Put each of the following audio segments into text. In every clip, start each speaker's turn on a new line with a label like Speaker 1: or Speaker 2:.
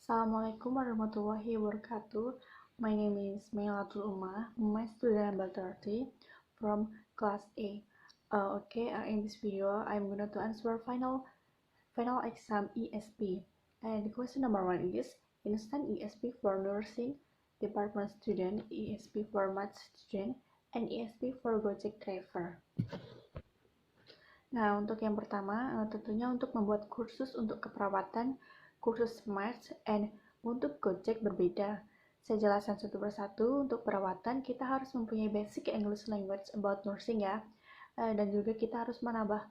Speaker 1: Assalamualaikum warahmatullahi wabarakatuh. My name is Mailatul Umah. My student number 30 from class A. In this video, I'm going to answer final exam ESP. And the question number 1 is instant ESP for nursing department student, ESP for math student, and ESP for Gojek driver. Nah, untuk yang pertama, tentunya untuk membuat kursus untuk keperawatan, kursus math, and untuk Gojek berbeda. Saya jelaskan satu persatu. Untuk perawatan, kita harus mempunyai basic English language about nursing ya. Dan juga kita harus menambah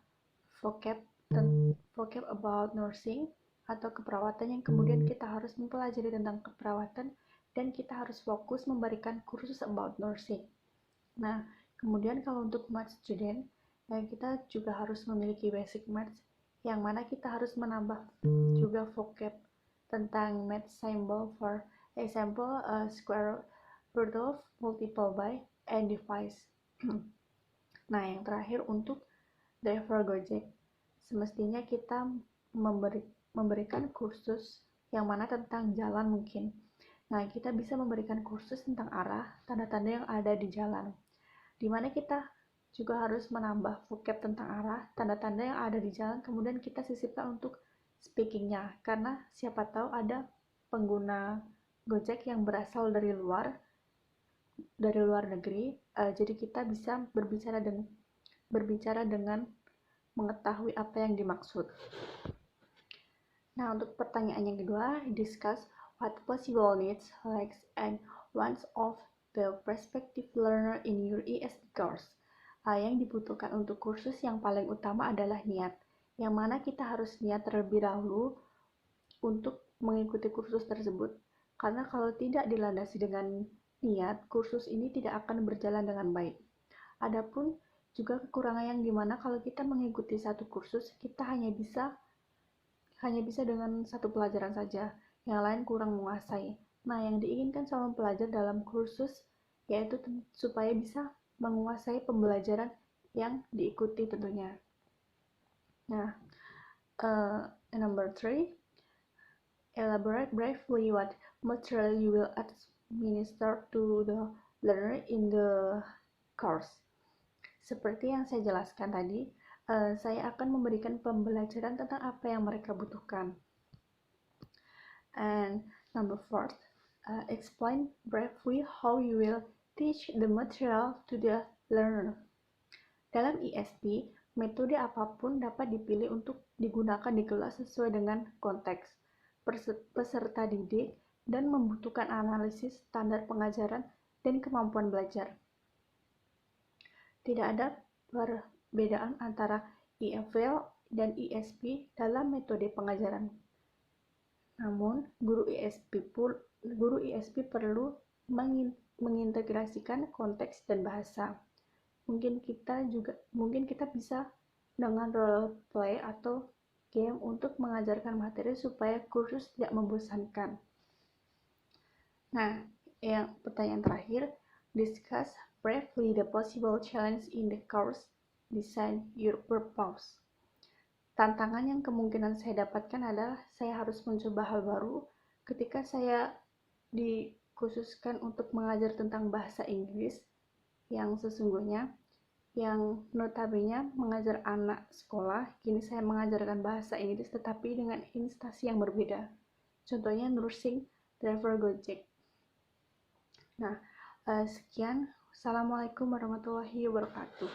Speaker 1: vocab about nursing atau keperawatan yang kemudian kita harus mempelajari tentang keperawatan dan kita harus fokus memberikan kursus about nursing. Nah, kemudian kalau untuk math student, kita juga harus memiliki basic maths yang mana kita harus menambah juga vocab tentang math symbol, for example square root of, multiple by, and divide. Nah, yang terakhir untuk driver Gojek, semestinya kita memberikan kursus yang mana tentang jalan mungkin. Nah, kita bisa memberikan kursus tentang arah, tanda-tanda yang ada di jalan, dimana kita juga harus menambah vocab tentang arah, tanda-tanda yang ada di jalan, kemudian kita sisipkan untuk speakingnya, karena siapa tahu ada pengguna Gojek yang berasal dari luar negeri, jadi kita bisa berbicara dengan mengetahui apa yang dimaksud. Nah, untuk pertanyaan yang kedua, discuss what possible needs, likes, and wants of the prospective learner in your ESP course. Yang dibutuhkan untuk kursus yang paling utama adalah niat, yang mana kita harus niat terlebih dahulu untuk mengikuti kursus tersebut, karena kalau tidak dilandasi dengan niat, kursus ini tidak akan berjalan dengan baik. Adapun juga kekurangan yang dimana kalau kita mengikuti satu kursus, kita hanya bisa dengan satu pelajaran saja, yang lain kurang menguasai. Nah, yang diinginkan sama pelajar dalam kursus yaitu supaya bisa menguasai pembelajaran yang diikuti tentunya. Nah, number 3, elaborate briefly what material you will administer to the learner in the course. Seperti yang saya jelaskan tadi, saya akan memberikan pembelajaran tentang apa yang mereka butuhkan. And number 4, explain briefly how you will teach the material to the learner. Dalam ESP, metode apapun dapat dipilih untuk digunakan di kelas sesuai dengan konteks, peserta didik, dan membutuhkan analisis standar pengajaran dan kemampuan belajar. Tidak ada perbedaan antara EFL dan ESP dalam metode pengajaran. Namun, guru ESP perlu mengintegrasikan konteks dan bahasa. Mungkin kita bisa dengan role play atau game untuk mengajarkan materi supaya kursus tidak membosankan. Nah, yang pertanyaan terakhir, discuss briefly the possible challenge in the course, design your purpose. Tantangan yang kemungkinan saya dapatkan adalah saya harus mencoba hal baru ketika saya dikhususkan untuk mengajar tentang bahasa Inggris yang sesungguhnya, yang notabene mengajar anak sekolah. Kini saya mengajarkan bahasa Inggris tetapi dengan instansi yang berbeda, contohnya nursing driver Gojek. Nah, sekian. Assalamualaikum warahmatullahi wabarakatuh.